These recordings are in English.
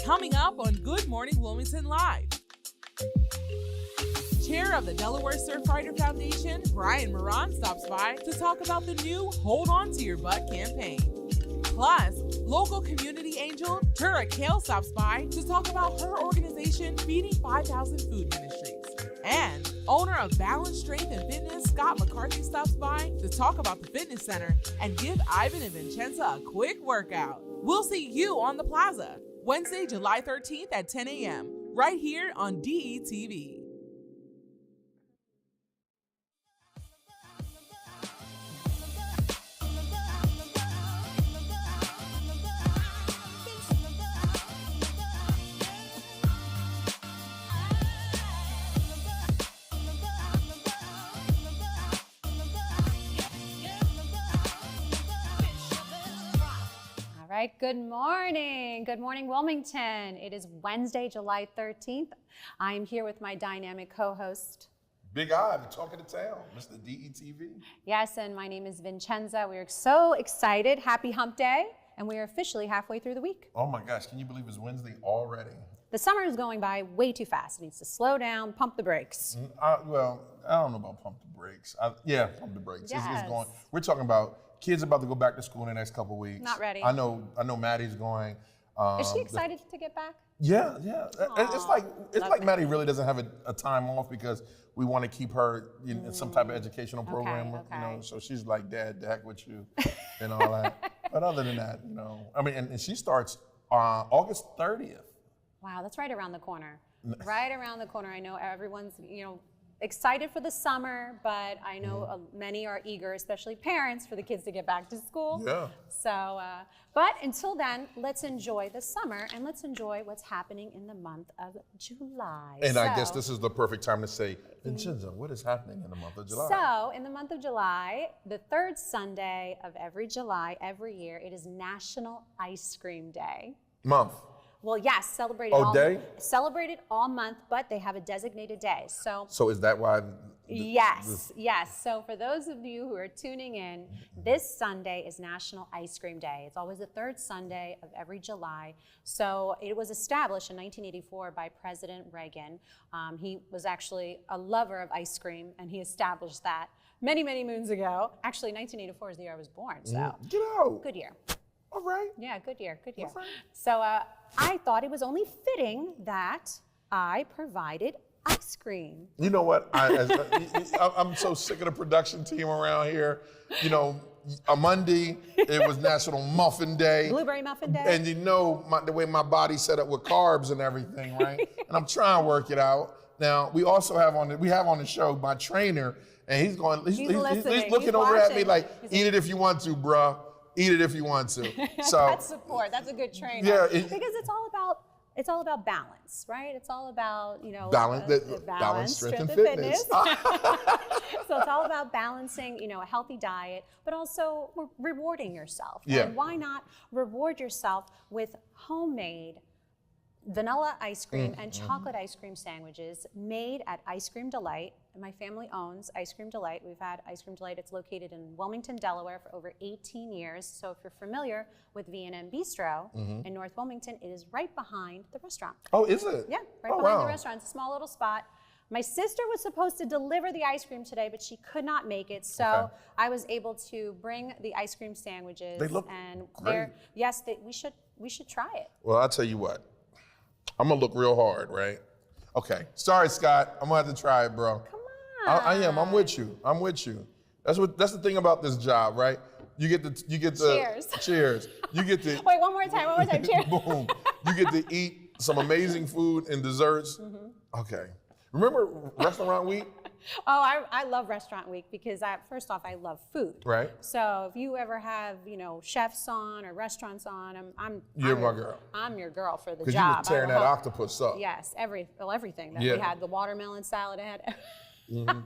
Coming up on Good Morning Wilmington Live. Chair of the Delaware Surfrider Foundation, Moran stops by to talk about the new Hold On to Your Butt campaign. Plus, local community angel Terra Cale stops by to talk about her organization feeding 5,000 Food Ministries. And owner of Balance Strength and Fitness, McCarthy stops by to talk about the fitness center and give Ivan Vincenza a quick workout. We'll see you on the plaza, Wednesday, July 13th at 10 a.m., right here on DETV. Right, good morning. Good morning, Wilmington. It is Wednesday, July 13th. I am here with my dynamic co-host, Big Ivan, talking to town, Mr. DETV. Yes, and my name is Vincenza. We are so excited. Happy hump day, and we are officially halfway through the week. Oh my gosh, can you believe it's Wednesday already? The summer is going by way too fast. It needs to slow down, pump the brakes. Well, I don't know about pump the brakes. Yeah, pump the brakes. Yes. It's going. We're talking about kids about to go back to school in the next couple of weeks. Not ready. I know Maddie's going. Is she excited to get back? Yeah. Aww, It's like Maddie really doesn't have a time off because we want to keep her in some type of educational program. Okay. You know, so she's like, Dad, the heck with you, and all that. But other than that, you know, I mean, and she starts August 30th. Wow, that's right around the corner. Right around the corner. I know everyone's, excited for the summer, but I know many are eager, especially parents, for the kids to get back to school. Yeah. So, but until then, let's enjoy the summer and let's enjoy what's happening in the month of July. And I guess this is the perfect time to say, Vincenza, what is happening in the month of July? So, in the month of July, the third Sunday of every July, every year, it is National Ice Cream Day. Month. Well, yes, celebrated all month, but they have a designated day. So is that why? Yes. So for those of you who are tuning in, this Sunday is National Ice Cream Day. It's always the third Sunday of every July. So it was established in 1984 by President Reagan. He was actually a lover of ice cream, and he established that many, many moons ago. Actually, 1984 is the year I was born, so Get out. Good year. All right. Yeah, good year. Right. So I thought it was only fitting that I provided ice cream. You know what? I'm so sick of the production team around here. You know, a Monday, it was National Muffin Day. Blueberry Muffin Day. And the way my body's set up with carbs and everything, right? And I'm trying to work it out. Now, we also have on the show my trainer, and he's looking over at me like, eat it if you want to, bruh. Eat it if you want to. So that's support. That's a good trainer. Yeah, because it's all about balance, right? It's all about balance, strength, and fitness. So it's all about balancing, a healthy diet, but also rewarding yourself. Yeah. And why not reward yourself with homemade vanilla ice cream and chocolate ice cream sandwiches made at Ice Cream Delight. My family owns Ice Cream Delight. We've had Ice Cream Delight. It's located in Wilmington, Delaware for over 18 years. So if you're familiar with V&M Bistro in North Wilmington, it is right behind the restaurant. Oh, is it? Yeah, right behind the restaurant. It's a small little spot. My sister was supposed to deliver the ice cream today, but she could not make it. So I was able to bring the ice cream sandwiches. They look great. We should try it. Well, I'll tell you what. I'm gonna look real hard, right? Okay. Sorry, Scott. I'm gonna have to try it, bro. Come on. I am. I'm with you. That's the thing about this job, right? You get the cheers. You get to wait, one more time. Cheers. Boom. You get to eat some amazing food and desserts. Okay. Remember Restaurant Week? Oh, I love Restaurant Week because first off, I love food. Right. So if you ever have, chefs on or restaurants on, You're my girl. I'm your girl for the job. Because you was tearing that octopus up. Yes, everything that we had. The watermelon salad, I had.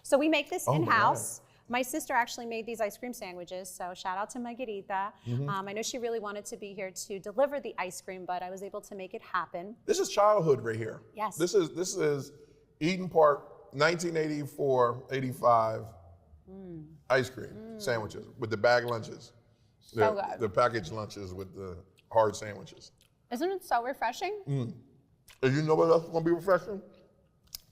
So we make this in-house. Right. My sister actually made these ice cream sandwiches, so shout out to Margarita. I know she really wanted to be here to deliver the ice cream, but I was able to make it happen. This is childhood right here. Yes. This is Eden Park, 1984, 85 ice cream sandwiches with the bag lunches. So good. The packaged lunches with the hard sandwiches. Isn't it so refreshing? And you know what else is gonna be refreshing?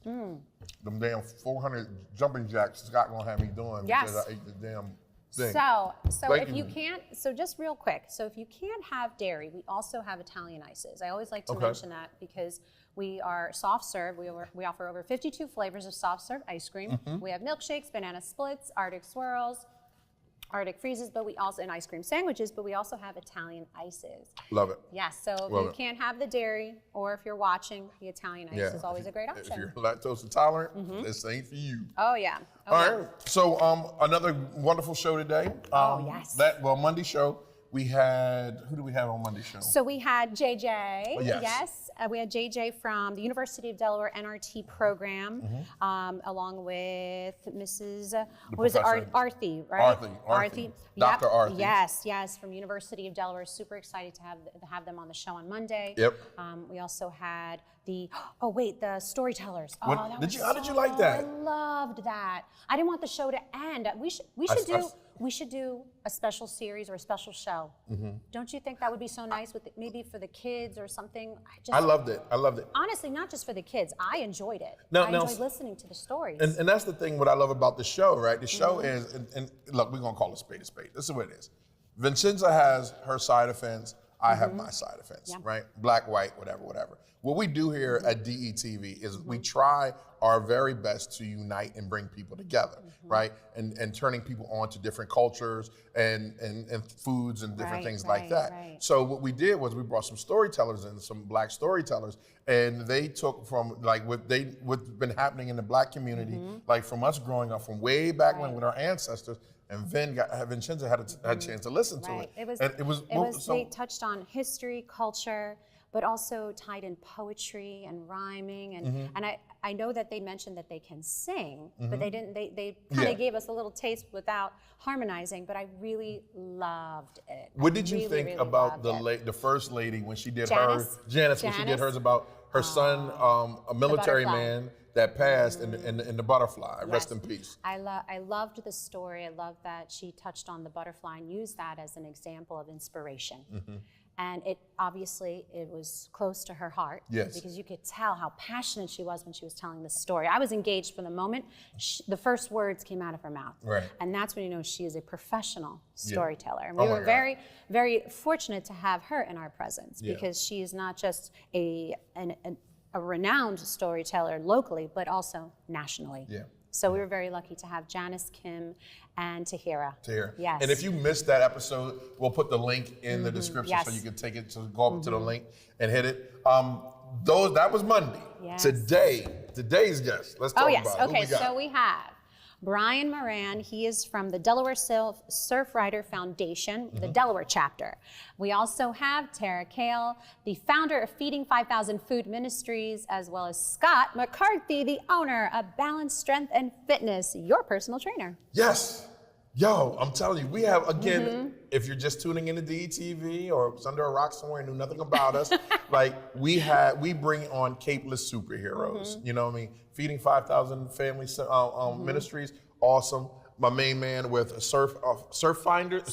Them damn 400 jumping jacks Scott gonna have me doing because I ate the damn thing. So if you can't, so just real quick, so if you can't have dairy, we also have Italian ices. I always like to mention that because we are soft serve. We offer over 52 flavors of soft serve ice cream. We have milkshakes, banana splits, Arctic swirls, Arctic freezes, but we also, and ice cream sandwiches, but we also have Italian ices. Love it. Yes, so if you can't have the dairy, or if you're watching, the Italian ice is always a great option. If you're lactose intolerant, this ain't for you. Oh yeah. All right, so another wonderful show today. Yes. Monday show, we had, who do we have on Monday show? So we had JJ. Yes. We had JJ from the University of Delaware NRT program, along with Mrs. Arthy, right? Arthy. Yep. Dr. Arthy. Yes, from University of Delaware. Super excited to have them on the show on Monday. Yep. We also had the storytellers. How did you like that? I loved that. I didn't want the show to end. We should do a special series or a special show. Don't you think that would be so nice with maybe for the kids or something? I loved it. Honestly, not just for the kids. I enjoyed it. I enjoyed listening to the stories. And that's the thing what I love about the show, right? The show is, and look, we're gonna call it spade a spade. This is what it is. Vincenza has her side of fence. I have my side of fence, right? Black, white, whatever. What we do here at DETV is we try our very best to unite and bring people together, right? And turning people on to different cultures and foods and different things like that. Right. So what we did was we brought some storytellers in, some black storytellers, and they took from like what's been happening in the black community, like from us growing up from way back when with our ancestors. And Vincenza had a chance to listen to it. They touched on history, culture, but also tied in poetry and rhyming, and I know that they mentioned that they can sing, but they didn't. They kind of gave us a little taste without harmonizing. But I really loved it. What did you think about the first lady when she did Janice when she did hers about her son, a military man that passed in the butterfly. Yes. Rest in peace. I loved the story. I loved that she touched on the butterfly and used that as an example of inspiration. And it was close to her heart. Yes. Because you could tell how passionate she was when she was telling the story. I was engaged from the moment the first words came out of her mouth. Right. And that's when you know she is a professional storyteller. And we were very, very fortunate to have her in our presence because she is not just a renowned storyteller locally, but also nationally. Yeah. So we were very lucky to have Janice, Kim, and Tahira. Yes. And if you missed that episode, we'll put the link in the description so you can take it to go up to the link and hit it. That was Monday. Yes. Today's guest. Let's talk about it. Okay, so we have Brian Moran. He is from the Delaware Surfrider Foundation, the Delaware Chapter. We also have Terra Cale, the founder of Feeding 5,000 Food Ministries, as well as Scott McCarthy, the owner of Balance Strength and Fitness, your personal trainer. Yes. Yo, I'm telling you, we have, again, if you're just tuning into DETV or it's under a rock somewhere and knew nothing about us, like we bring on capeless superheroes. You know what I mean? Feeding 5,000 Family Ministries, awesome. My main man with Surfrider Foundation.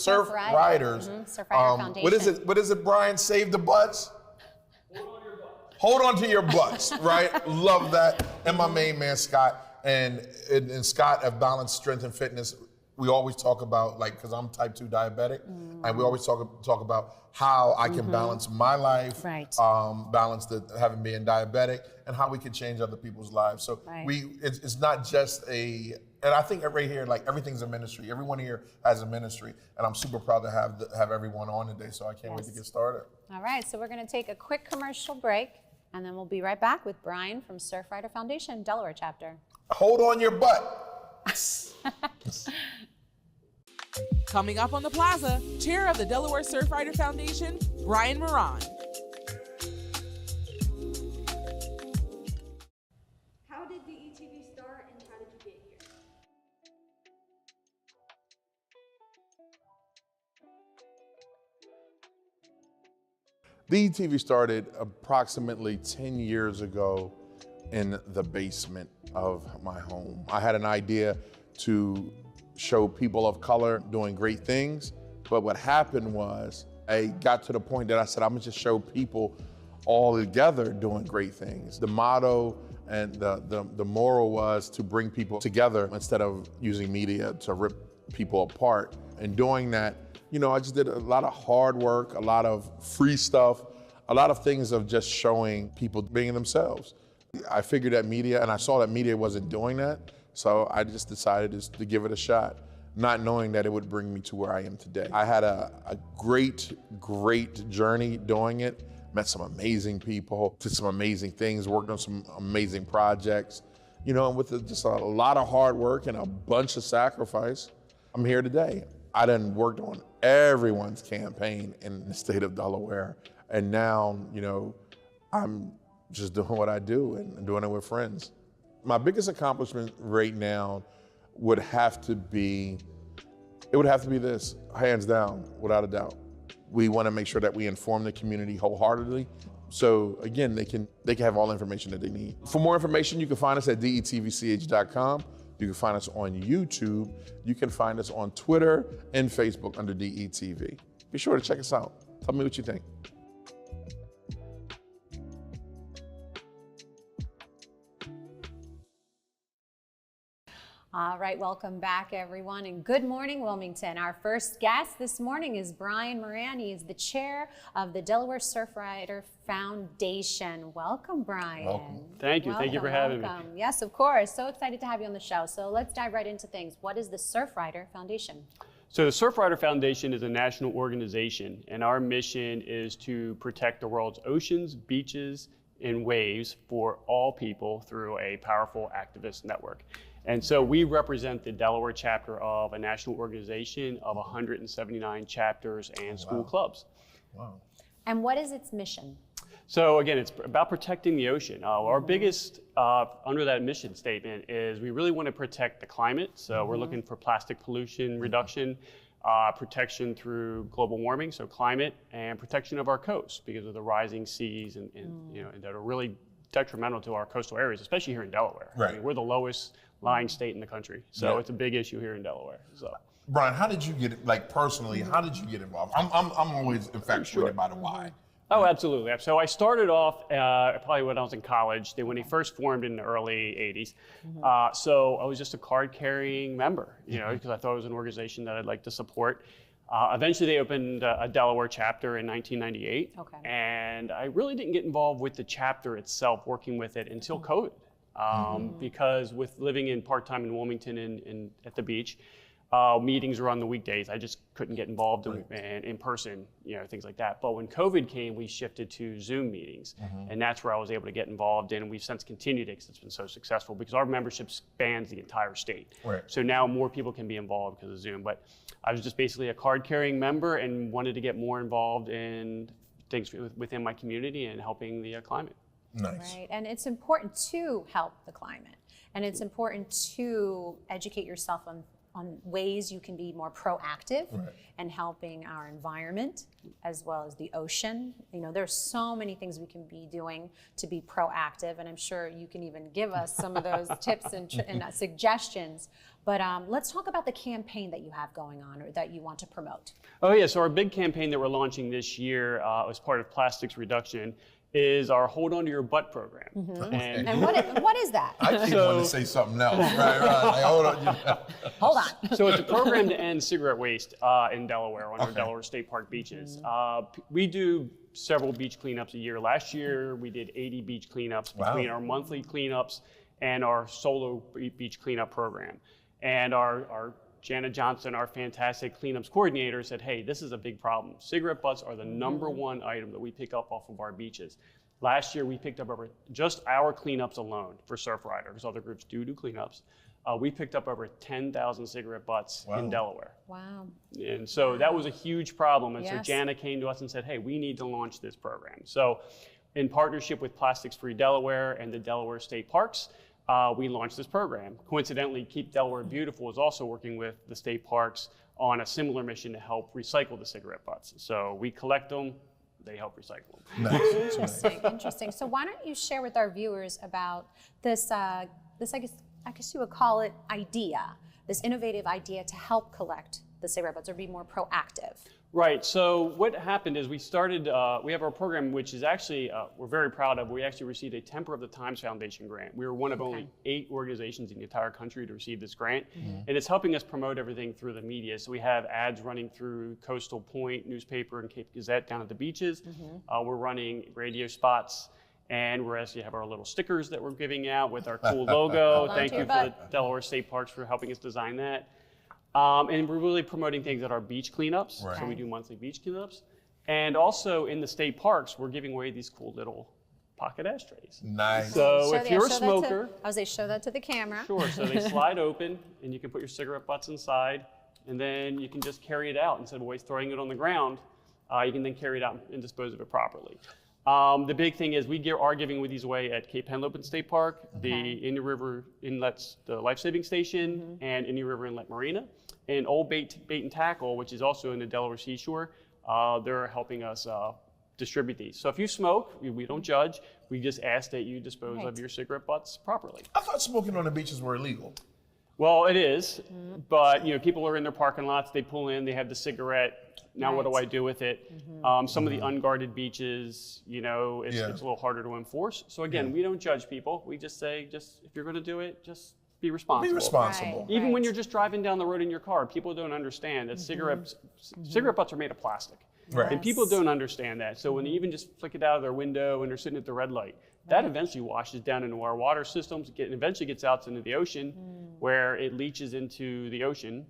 What is it, Brian? Save the butts? Hold on to your butts, right? Love that. And my main man, Scott. And Scott of Balance Strength and Fitness. We always talk about, like, because I'm type 2 diabetic, and we always talk about how I can balance my life, balance having being diabetic, and how we can change other people's lives. So it's not just and I think right here, like, everything's a ministry. Everyone here has a ministry, and I'm super proud to have everyone on today. So I can't wait to get started. All right, so we're going to take a quick commercial break, And then we'll be right back with Brian from Surfrider Foundation Delaware Chapter. Hold on your butt. Coming up on the plaza, Chair of the Delaware Surfrider Foundation, Brian Moran. How did DETV start and how did you get here? DETV started approximately 10 years ago in the basement of my home. I had an idea to show people of color doing great things, but what happened was I got to the point that I said, I'm gonna just show people all together doing great things. The motto and the moral was to bring people together instead of using media to rip people apart. And doing that, you know, I just did a lot of hard work, a lot of free stuff, a lot of things of just showing people being themselves. I figured that media, and I saw that media wasn't doing that, so I just decided to give it a shot, not knowing that it would bring me to where I am today. I had a great, great journey doing it, met some amazing people, did some amazing things, worked on some amazing projects, you know, and with just a lot of hard work and a bunch of sacrifice, I'm here today. I done worked on everyone's campaign in the state of Delaware, and now, you know, I'm just doing what I do and doing it with friends. My biggest accomplishment right now would have to be this, hands down, without a doubt. We want to make sure that we inform the community wholeheartedly. So again, they can have all the information that they need. For more information, you can find us at detvch.com. You can find us on YouTube. You can find us on Twitter and Facebook under DETV. Be sure to check us out. Tell me what you think. All right, welcome back, everyone, and good morning, Wilmington. Our first guest this morning is Brian Moran. He is the chair of the Delaware Surfrider Foundation. Welcome, Brian. Welcome. Thank you. Thank you for having me. Yes, of course. So excited to have you on the show. So let's dive right into things. What is the Surfrider Foundation? So the Surfrider Foundation is a national organization, and our mission is to protect the world's oceans, beaches, and waves for all people through a powerful activist network. And so we represent the Delaware chapter of a national organization of 179 chapters and school clubs. Wow. And what is its mission? So again, it's about protecting the ocean. Our biggest, under that mission statement, is we really want to protect the climate. So we're looking for plastic pollution reduction, protection through global warming, so climate, and protection of our coast because of the rising seas and you know, that are really detrimental to our coastal areas, especially here in Delaware. Right. I mean, we're the lowest lying state in the country, so it's a big issue here in Delaware. So, Brian, how did you get, like personally, how did you get involved? I'm always infatuated by the why. Oh, absolutely. So I started off probably when I was in college, when they first formed in the early 80s. So I was just a card-carrying member, you know, because I thought it was an organization that I'd like to support. Eventually they opened a Delaware chapter in 1998. Okay. And I really didn't get involved with the chapter itself, working with it until COVID. Because with living in part-time in Wilmington and at the beach, meetings were on the weekdays. I just couldn't get involved in person, you know, things like that. But when COVID came, we shifted to Zoom meetings, and that's where I was able to get involved in. And we've since continued it because it's been so successful because our membership spans the entire state. Right. So now more people can be involved because of Zoom. But I was just basically a card-carrying member and wanted to get more involved in things within my community and helping the climate. Nice. Right, and it's important to help the climate, and it's important to educate yourself on ways you can be more proactive in helping our environment as well as the ocean. You know, there's so many things we can be doing to be proactive, and I'm sure you can even give us some of those tips and suggestions. But let's talk about the campaign that you have going on or that you want to promote. Oh yeah, so our big campaign that we're launching this year as part of plastics reduction is our Hold On to Your Butt program. And what is that? I keep wanting to say something else. Right. Like, hold on. Hold on. So it's a program to end cigarette waste in Delaware on our Delaware State Park beaches. We do several beach cleanups a year. Last year we did 80 beach cleanups between our monthly cleanups and our solo beach cleanup program. And our Jana Johnson, our fantastic cleanups coordinator, said, hey, this is a big problem. Cigarette butts are the #1 item that we pick up off of our beaches. Last year, we picked up over, just our cleanups alone for Surfrider, because other groups do cleanups, we picked up over 10,000 cigarette butts in Delaware. Wow. And so that was a huge problem. And so Yes. Jana came to us and said, hey, we need to launch this program. So in partnership with Plastics Free Delaware and the Delaware State Parks, we launched this program. Coincidentally, Keep Delaware Beautiful is also working with the state parks on a similar mission to help recycle the cigarette butts. So we collect them, they help recycle them. Nice. Interesting, interesting. So why don't you share with our viewers about this, I guess you would call it idea, this innovative idea to help collect the cigarette butts or be more proactive. Right, so what happened is we started, we have our program, which is actually, we're very proud of. We actually received a Temper of the Times Foundation grant. We were one of only 8 organizations in the entire country to receive this grant. And it's helping us promote everything through the media. So we have ads running through Coastal Point newspaper and Cape Gazette down at the beaches. We're running radio spots. And we actually have our little stickers that we're giving out with our cool logo. Thank you for the Delaware State Parks for helping us design that. And we're really promoting things at our beach cleanups. Right. So we do monthly beach cleanups. And also in the state parks, we're giving away these cool little pocket ashtrays. Nice. So if you're a smoker, I was going to show that to the camera. sure, so they slide open and you can put your cigarette butts inside and then you can just carry it out instead of always throwing it on the ground. You can then carry it out and dispose of it properly. The big thing is we are giving these away at Cape Henlopen State Park, the Indian River Inlets, the Life Saving Station, and Indian River Inlet Marina. And Old Bait and Tackle, which is also in the Delaware Seashore, they're helping us distribute these. So if you smoke, we don't judge. We just ask that you dispose of your cigarette butts properly. I thought smoking on the beaches were illegal. Well, it is, but people are in their parking lots, they pull in, they have the cigarette. Now what do I do with it? Some of the unguarded beaches, it's a little harder to enforce. So again, we don't judge people. We just say, if you're going to do it, just be responsible. Be responsible. Right. Even when you're just driving down the road in your car, people don't understand that cigarette butts are made of plastic. Right. And people don't understand that. So when they even just flick it out of their window and they're sitting at the red light, that eventually washes down into our water systems, and eventually gets out into the ocean where it leaches into the ocean.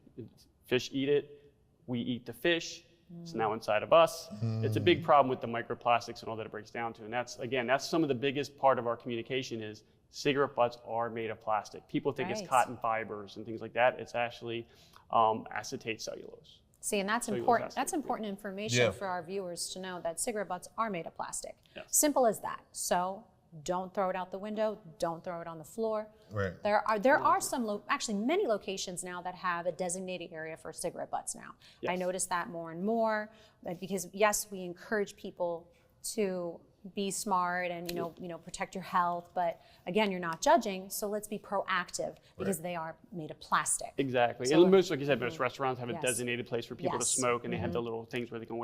Fish eat it, we eat the fish. It's now inside of us. It's a big problem with the microplastics and all that it breaks down to. And that's some of the biggest part of our communication is cigarette butts are made of plastic. People think it's cotton fibers and things like that. It's actually acetate cellulose. See, and that's important. That's important information for our viewers to know that cigarette butts are made of plastic. Simple as that. So don't throw it out the window. Don't throw it on the floor. Right. There are some, actually many locations now that have a designated area for cigarette butts now. Yes. I notice that more and more because yes, we encourage people to be smart and protect your health, but again, you're not judging, so let's be proactive because they are made of plastic. Exactly. So, and most, like you said, most restaurants have a designated place for people to Yes. smoke, and they have the little things where they can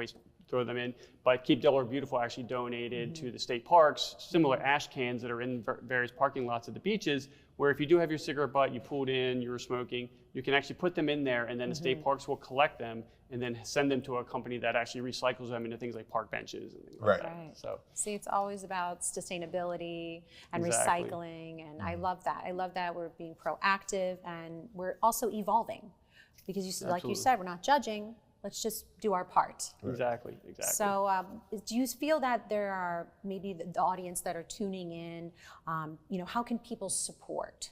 throw them in. But Keep Delaware Beautiful actually donated to the state parks similar ash cans that are in various parking lots at the beaches, where if you do have your cigarette butt, you pulled in, you were smoking, you can actually put them in there, and then the state parks will collect them and then send them to a company that actually recycles them into things like park benches and things like that. Right. So See, it's always about sustainability and Exactly. recycling, and I love that. I love that we're being proactive and we're also evolving because like you said, we're not judging. Let's just do our part. exactly. So do you feel that there are maybe the audience that are tuning in, how can people support?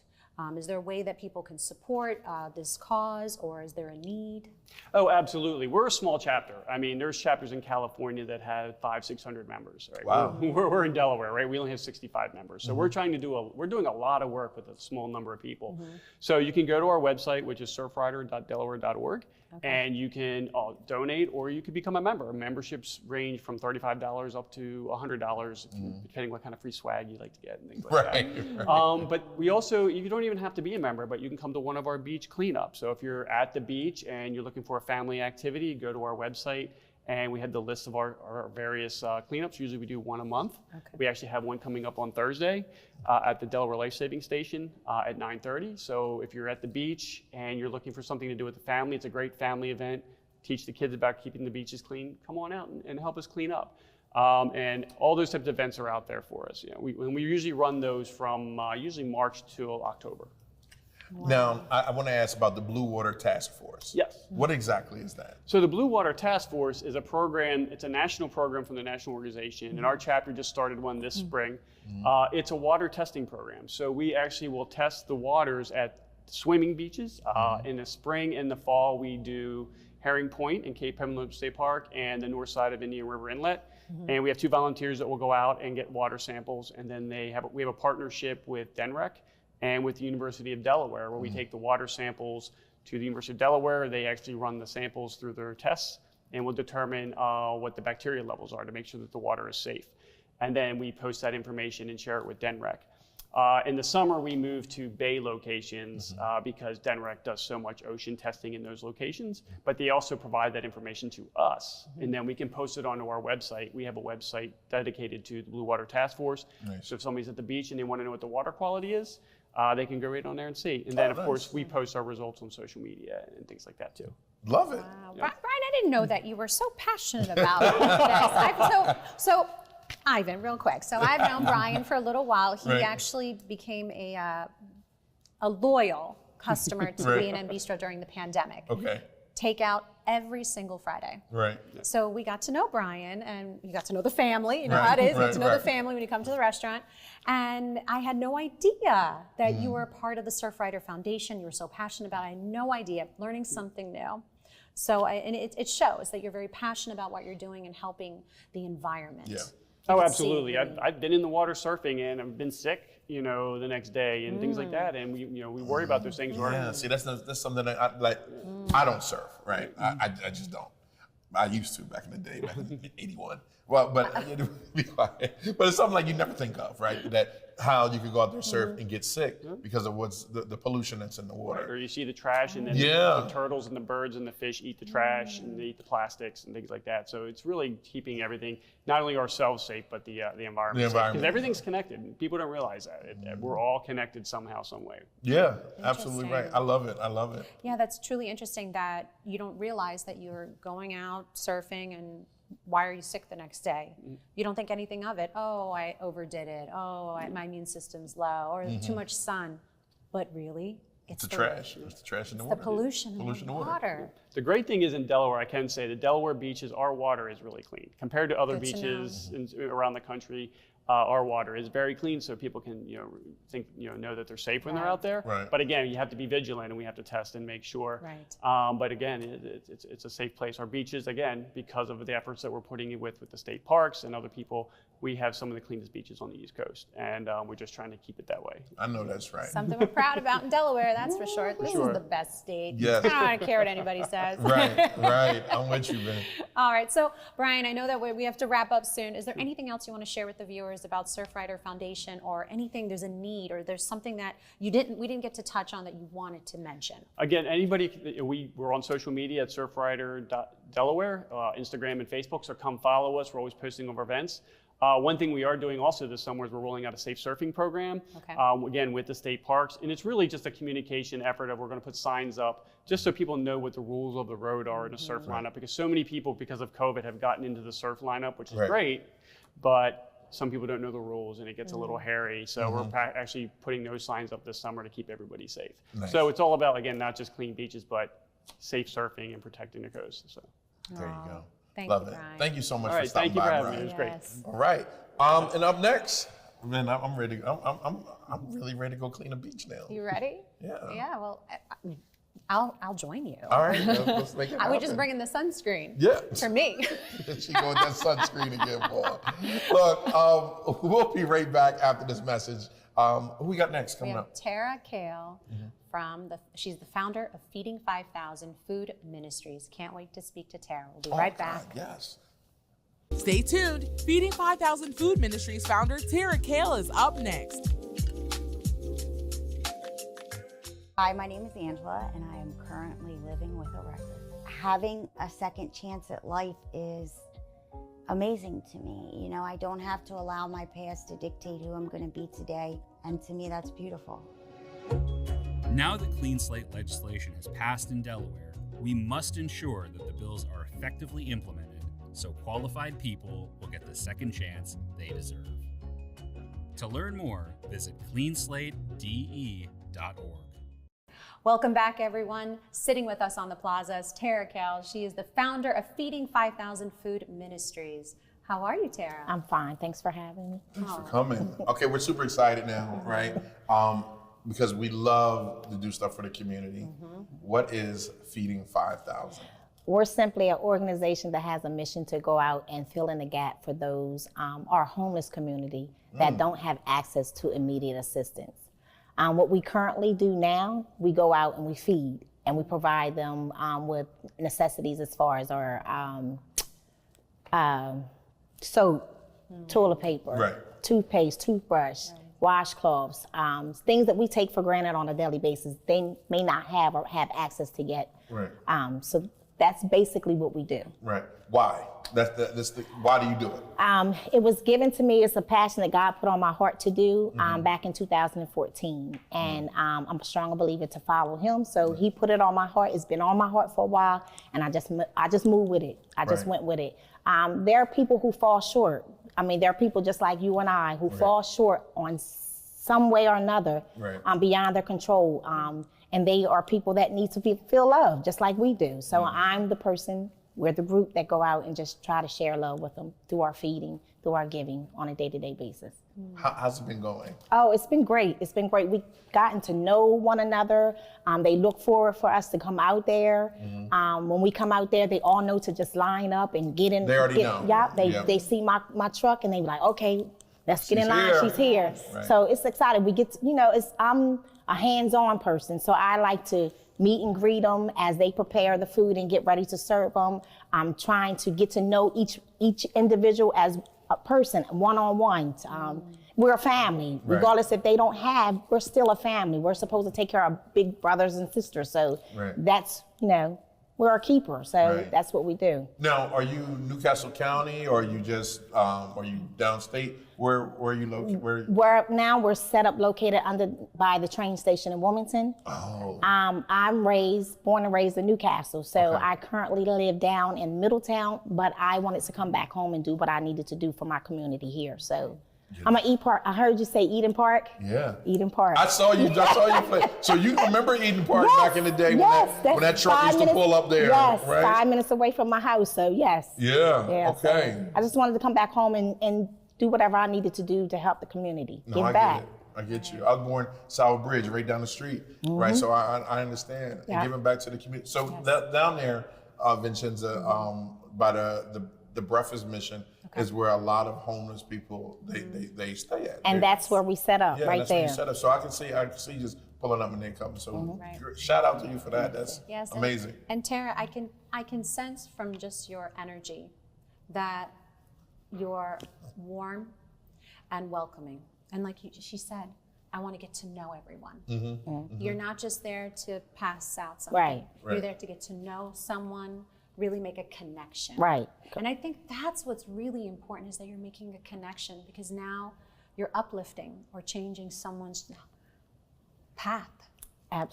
Is there a way that people can support this cause, or is there a need? Oh, absolutely. We're a small chapter. I mean, there's chapters in California that have 500-600 members. Right? Wow. We're in Delaware, right? We only have 65 members. So we're trying to we're doing a lot of work with a small number of people. So you can go to our website, which is surfrider.delaware.org, and you can donate, or you could become a member. Memberships range from $35 up to $100, depending what kind of free swag you like to get and things like that. But we also, you don't even have to be a member, but you can come to one of our beach cleanups. So if you're at the beach and you're looking for a family activity, go to our website, and we have the list of our various cleanups. Usually we do one a month. We actually have one coming up on Thursday at the Delaware Life Saving Station at 9:30. So if you're at the beach and you're looking for something to do with the family, it's a great family event. Teach the kids about keeping the beaches clean. Come on out and help us clean up. And all those types of events are out there for us. We usually run those from usually March to October. Now, I want to ask about the Blue Water Task Force. Yes. What exactly is that? So the Blue Water Task Force is a program, it's a national program from the national organization, and our chapter just started one this spring. It's a water testing program. So we actually will test the waters at swimming beaches. In the spring and the fall, we do Herring Point in Cape Pimlico State Park and the north side of Indian River Inlet. And we have 2 volunteers that will go out and get water samples. And then we have a partnership with DENREC and with the University of Delaware, where we take the water samples to the University of Delaware. They actually run the samples through their tests and will determine what the bacteria levels are to make sure that the water is safe. And then we post that information and share it with DENREC. In the summer, we move to bay locations because DENREC does so much ocean testing in those locations, but they also provide that information to us, and then we can post it onto our website. We have a website dedicated to the Blue Water Task Force. Nice. So if somebody's at the beach and they want to know what the water quality is, they can go right on there and see. And then, of course, we post our results on social media and things like that, too. Love it. Wow. Brian, I didn't know that you were so passionate about this. So Ivan, real quick. So I've known Brian for a little while. He actually became a loyal customer to B&M Bistro during the pandemic. Okay. Takeout every single Friday. Right. So we got to know Brian, and you got to know the family. You know how it is. You get to know the family when you come to the restaurant. And I had no idea that you were a part of the Surfrider Foundation. You were so passionate about it. I had no idea. Learning something new. So it shows that you're very passionate about what you're doing and helping the environment. Yeah. Oh, absolutely. I've been in the water surfing and I've been sick, the next day and things like that. And we worry about those things. Yeah, see, that's something that I like. I don't surf, right? I just don't. I used to back in the day, back in '81. Well, but it's something like you never think of, right? That how you could go out there surf and get sick because of what's the pollution that's in the water. Right, or you see the trash and then the turtles and the birds and the fish eat the trash and they eat the plastics and things like that. So it's really keeping everything, not only ourselves safe, but the environment safe. Because everything's connected. People don't realize that. We're all connected somehow, some way. Yeah, absolutely right. I love it. I love it. Yeah, that's truly interesting that you don't realize that you're going out surfing and why are you sick the next day? You don't think anything of it. Oh, I overdid it. Oh, my immune system's low, or too much sun. But really, it's the trash. It's the trash in the water. The pollution in the water. The great thing is in Delaware, I can say the Delaware beaches, our water is really clean compared to other beaches around the country. Our water is very clean, so people can, know that they're safe when they're out there. Right. But again, you have to be vigilant, and we have to test and make sure. Right. But again, it's a safe place. Our beaches, again, because of the efforts that we're putting in with the state parks and other people, we have some of the cleanest beaches on the East Coast, and we're just trying to keep it that way. I know that's right. Something we're proud about in Delaware, that's for sure. This is the best state. Yes. I don't care what anybody says. Right. I'm with you, man. All right. So, Brian, I know that we have to wrap up soon. Is there anything else you want to share with the viewers about Surfrider Foundation, or anything there's a need, or there's something that we didn't get to touch on that you wanted to mention? Again, anybody, we're on social media at Surfrider Delaware, Instagram and Facebook, so come follow us. We're always posting of our events. One thing we are doing also this summer is we're rolling out a safe surfing program, again, with the state parks. And it's really just a communication effort of we're going to put signs up just so people know what the rules of the road are in a surf lineup, because so many people, because of COVID, have gotten into the surf lineup, which is great, but some people don't know the rules and it gets a little hairy. So we're actually putting those signs up this summer to keep everybody safe. Nice. So it's all about, again, not just clean beaches, but safe surfing and protecting the coast. So there you go. Love it. Brian. Thank you so much for stopping by, Brian. It was great. All right. And up next, man, I'm ready. I'm really ready to go clean a beach now. You ready? Yeah. Yeah. Well, I'll join you. All right. Let's make it happen. I would just bring in the sunscreen. Yeah. For me. She go with that sunscreen again, boy. Look, we'll be right back after this message. Who we got next coming up? Terra Cale. She's the founder of Feeding 5,000 Food Ministries. Can't wait to speak to Terra. We'll be right back. Yes. Stay tuned. Feeding 5,000 Food Ministries founder Terra Cale is up next. Hi, my name is Angela, and I am currently living with a record. Having a second chance at life is amazing to me. I don't have to allow my past to dictate who I'm going to be today, and to me, that's beautiful. Now that clean slate legislation has passed in Delaware, we must ensure that the bills are effectively implemented so qualified people will get the second chance they deserve. To learn more, visit cleanslatede.org. Welcome back, everyone. Sitting with us on the plaza is Terra Cale. She is the founder of Feeding 5,000 Food Ministries. How are you, Terra? I'm fine. Thanks for having me. Thanks for coming. Okay, we're super excited now, right? Because we love to do stuff for the community. What is Feeding 5,000? We're simply an organization that has a mission to go out and fill in the gap for those, our homeless community that don't have access to immediate assistance. What we currently do now, we go out and we feed and we provide them with necessities as far as our soap, toilet paper, toothpaste, toothbrush, washcloths, things that we take for granted on a daily basis. They may not have or have access to get. So that's basically what we do. Why? Why do you do it? It was given to me as a passion that God put on my heart to do back in 2014. And I'm a strong believer to follow him. So he put it on my heart. It's been on my heart for a while. And I just moved with it. I just went with it. There are people who fall short. I mean, there are people just like you and I who fall short on some way or another beyond their control. And they are people that need to feel love just like we do. So I'm the person, we're the group that go out and just try to share love with them through our feeding, through our giving on a day-to-day basis. How's it been going? Oh, it's been great. It's been great. We've gotten to know one another. They look forward for us to come out there. When we come out there, they all know to just line up and get in. They already know. Yeah, they see my truck and they be like, okay, let's get in line. She's here. So it's exciting. We get to, I'm a hands-on person, so I like to meet and greet them as they prepare the food and get ready to serve them. I'm trying to get to know each individual as a person, one-on-one. We're a family. Regardless if they don't have, we're still a family. We're supposed to take care of big brothers and sisters. So that's, we're a keeper. So that's what we do. Now, are you Newcastle County or are you just, are you downstate? Where are you located? We're set up located by the train station in Wilmington. I'm born and raised in Newcastle. So I currently live down in Middletown, but I wanted to come back home and do what I needed to do for my community here. So I'm at Park. I heard you say Eden Park. Yeah. Eden Park. I saw you play. So you remember Eden Park back in the day when that truck used to pull up there, right? 5 minutes away from my house. So yes. Yeah. Okay. So I just wanted to come back home and do whatever I needed to do to help the community. Give back. I get you. I was born South Bridge, right down the street, right? So I understand. And giving back to the community. So down there, Vincenza, by the Breakfast Mission is where a lot of homeless people they stay at. And that's where we set up, right that's there. Where you set up. So I can see just pulling up and they come. So shout out to you for that. That's amazing. And Terra, I can sense from just your energy that you're warm and welcoming. And like she said, I want to get to know everyone. You're not just there to pass out something. You're there to get to know someone, really make a connection. And I think that's what's really important is that you're making a connection because now you're uplifting or changing someone's path.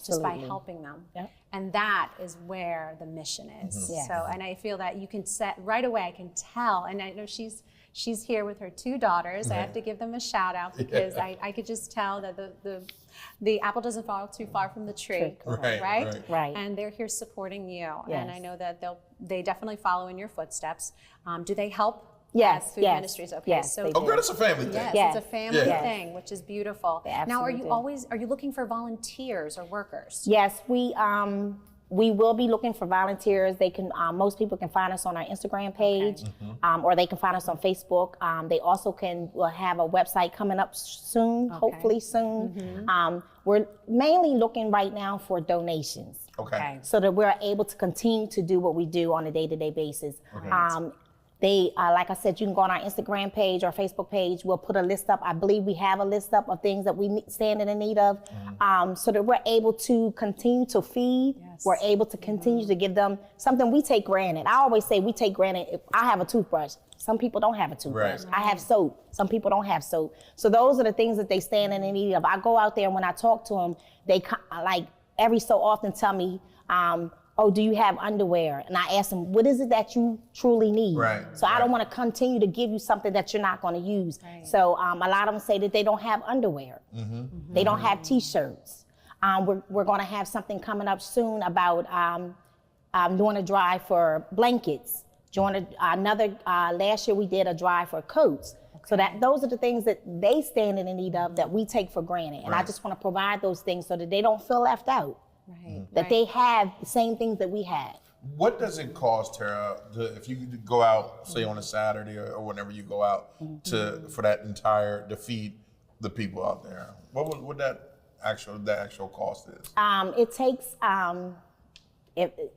Just by helping them. And that is where the mission is. So, and I feel that you can right away, I can tell, and I know she's here with her 2 daughters. I have to give them a shout out because I could just tell that the apple doesn't fall too far from the tree, right? And they're here supporting you. And I know that they definitely follow in your footsteps. Do they help? Yes, Food Ministries. Okay, yes, so girl, it's a family thing. Yes, it's a family thing, which is beautiful. Now, are you looking for volunteers or workers? Yes, we will be looking for volunteers. They can most people can find us on our Instagram page, or they can find us on Facebook. They also will have a website coming up soon, hopefully soon. We're mainly looking right now for donations, so that we're able to continue to do what we do on a day-to-day basis. They, like I said, you can go on our Instagram page or Facebook page. We'll put a list up. I believe we have a list up of things that we stand in the need of, so that we're able to continue to feed. We're able to continue to give them something we take granted. I always say we take granted. If I have a toothbrush, some people don't have a toothbrush. I have soap. Some people don't have soap. So those are the things that they stand in the need of. I go out there and when I talk to them, they like every so often tell me, oh, do you have underwear? And I ask them, what is it that you truly need? So I don't want to continue to give you something that you're not going to use. So a lot of them say that they don't have underwear. They don't have T-shirts. We're going to have something coming up soon about doing a drive for blankets. Last year we did a drive for coats. So that those are the things that they stand in the need of that we take for granted. And I just want to provide those things so that they don't feel left out. Right. That they have the same things that we have. What does it cost, Terra, if you go out, say on a Saturday or whenever you go out for to feed the people out there? What would that actual cost is? It takes.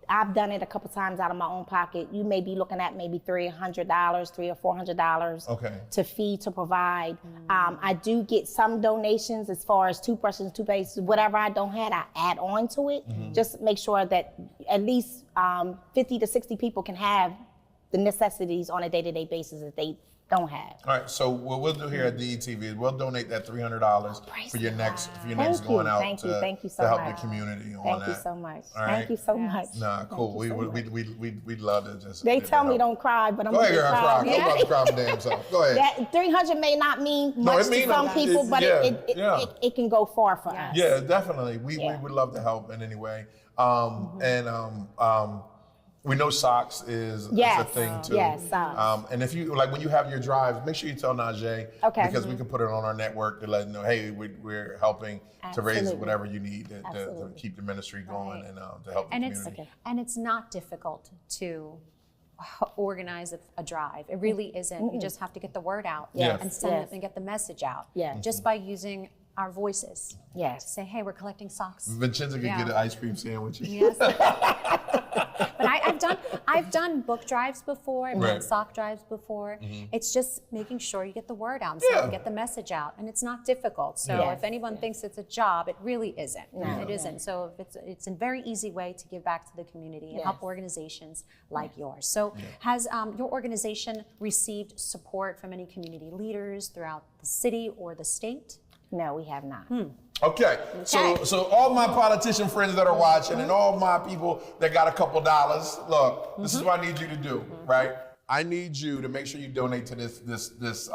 I've done it a couple times out of my own pocket. You may be looking at maybe $300, $300 or $400 to feed, to provide. I do get some donations as far as toothbrushes, toothpastes, whatever I don't have, I add on to it. Just make sure that at least 50 to 60 people can have the necessities on a day-to-day basis that they don't have. All right, so what we'll do here at DETV is we'll donate that $300 for your next going out Thank you so to help much. the community on Thank that. you so much. All right? Thank you so much. Nah, cool. We'd love to just. They tell me don't cry, but I'm go ahead, gonna girl, cry. cry. I'm about to cry my damn self. Go ahead. That 300 may not mean much to some people, but it can go far for us. Yeah, definitely. We would love to help in any way. We know socks is a thing too. Yes, socks. And if you when you have your drives, make sure you tell Najee because we can put it on our network to let them know, hey, we're helping to raise whatever you need to keep the ministry going and to help the community. And it's not difficult to organize a drive. It really isn't. You just have to get the word out and send it and get the message out. Just by using our voices. Say, hey, we're collecting socks. Vincenza could get an ice cream sandwich. Yes. But I've done book drives before. I've done sock drives before. It's just making sure you get the word out and get the message out, and it's not difficult. So if anyone thinks it's a job, it really isn't. It isn't. So if it's a very easy way to give back to the community and help organizations like yours. So has your organization received support from any community leaders throughout the city or the state? No, we have not. Okay. So all my politician friends that are watching and all my people that got a couple dollars, look, this is what I need you to do, right? I need you to make sure you donate to this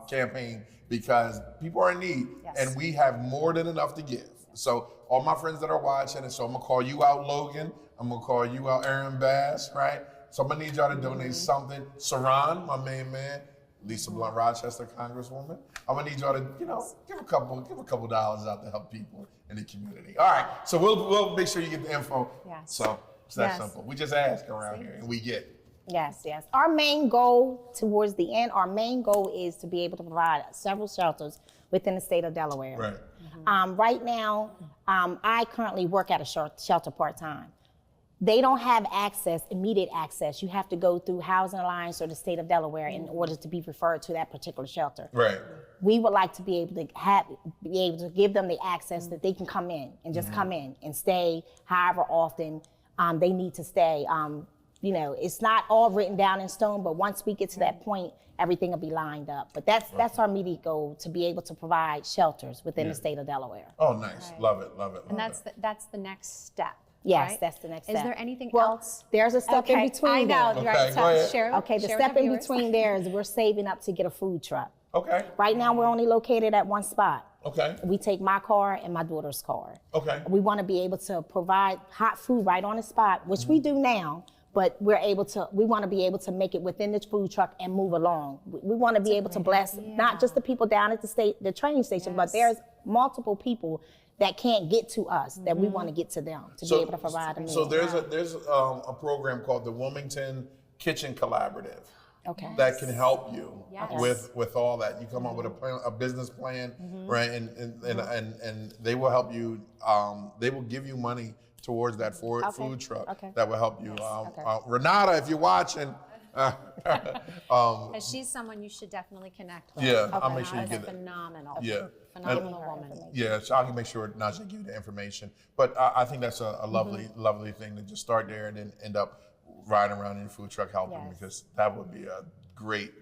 campaign because people are in need and we have more than enough to give. So all my friends that are watching, and so I'm gonna call you out, Logan. I'm gonna call you out, Aaron Bass, right? So I'm gonna need y'all to donate something. Saran, my main man. Lisa Blunt, Rochester Congresswoman. I'm gonna need y'all to, give a couple dollars out to help people in the community. All right, so we'll make sure you get the info. So it's that simple. We just ask around here and we get. Yes. Our main goal towards the end, is to be able to provide several shelters within the state of Delaware. Right. Right now, I currently work at a shelter part-time. They don't have immediate access. You have to go through Housing Alliance or the state of Delaware in order to be referred to that particular shelter. Right. We would like to be able to give them the access that they can come in and just come in and stay however often they need to stay. It's not all written down in stone, but once we get to that point, everything will be lined up. But that's our immediate goal, to be able to provide shelters within the state of Delaware. Oh, nice. Love it. And that's the next step. Yes, right? that's the next step. Is there anything else? There's a step in between. I know, there. right? Okay, The step in between there is we're saving up to get a food truck. Okay. Right now, we're only located at one spot. Okay. We take my car and my daughter's car. Okay. We want to be able to provide hot food right on the spot, which we do now, but we want to be able to make it within the food truck and move along. We want to be able to bless not just the people down at the training station, but there's multiple people that can't get to us, that we want to get to them to be able to provide a meal. So there's a program called the Wilmington Kitchen Collaborative that can help you with all that. You come up with a business plan, right? And they will help you. They will give you money towards that food truck that will help you. Renata, if you're watching. She's someone you should definitely connect with. Yeah, I'll make sure you get it. Phenomenal. Yeah. Phenomenal woman. Yeah, so I can make sure Najee give you the information. But I think that's a lovely thing to just start there and then end up riding around in a food truck helping because that would be a great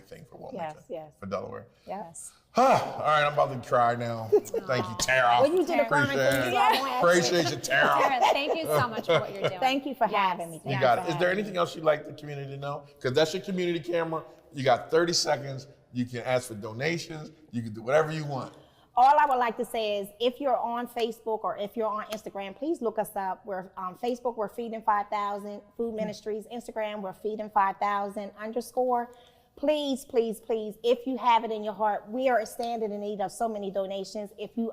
thing for Wilmington, for Delaware. Yes. All right, I'm about to cry now. Thank you, Terra. Well, you did a fine thing. Appreciate you, Terra. Terra, thank you so much for what you're doing. Thank you for having me. You got it. Is there anything else you'd like the community to know? Because that's your community camera. You got 30 seconds. You can ask for donations. You can do whatever you want. all I would like to say is if you're on Facebook or if you're on Instagram, please look us up. We're on Facebook, we're Feeding 5,000 Food Ministries. Instagram, we're Feeding 5,000 _. Please, please, please, if you have it in your heart, we are standing in need of so many donations. If you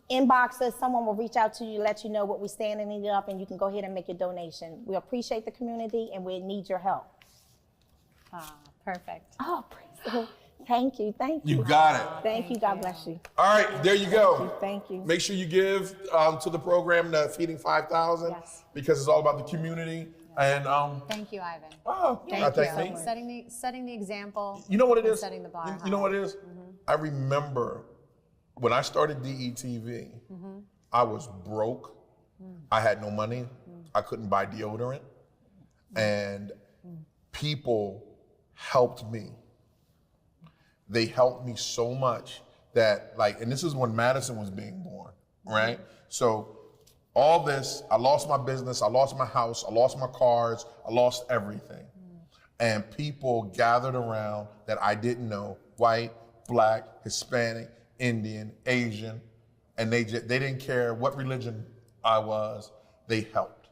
inbox us, someone will reach out to you, let you know what we stand in need of, and you can go ahead and make your donation. We appreciate the community and we need your help. Perfect. Oh, praise the Lord. Thank you, thank you. You got it. Thank you, God bless you. All right, there you go. Thank you. Make sure you give to the program, the Feeding 5,000, Yes. because it's all about the community. And Thank you, Ivan. oh, Thank thank you. me. Setting the example. You know what it and is? Setting the bar. You know what it is? I remember when I started DETV, I was broke. I had no money. I couldn't buy deodorant. And people helped me. They helped me so much that, like, and this is when Madison was being born, right? So all this, I lost my business, I lost my house, I lost my cars, I lost everything. And people gathered around that I didn't know, white, black, Hispanic, Indian, Asian, and they didn't care what religion I was, they helped.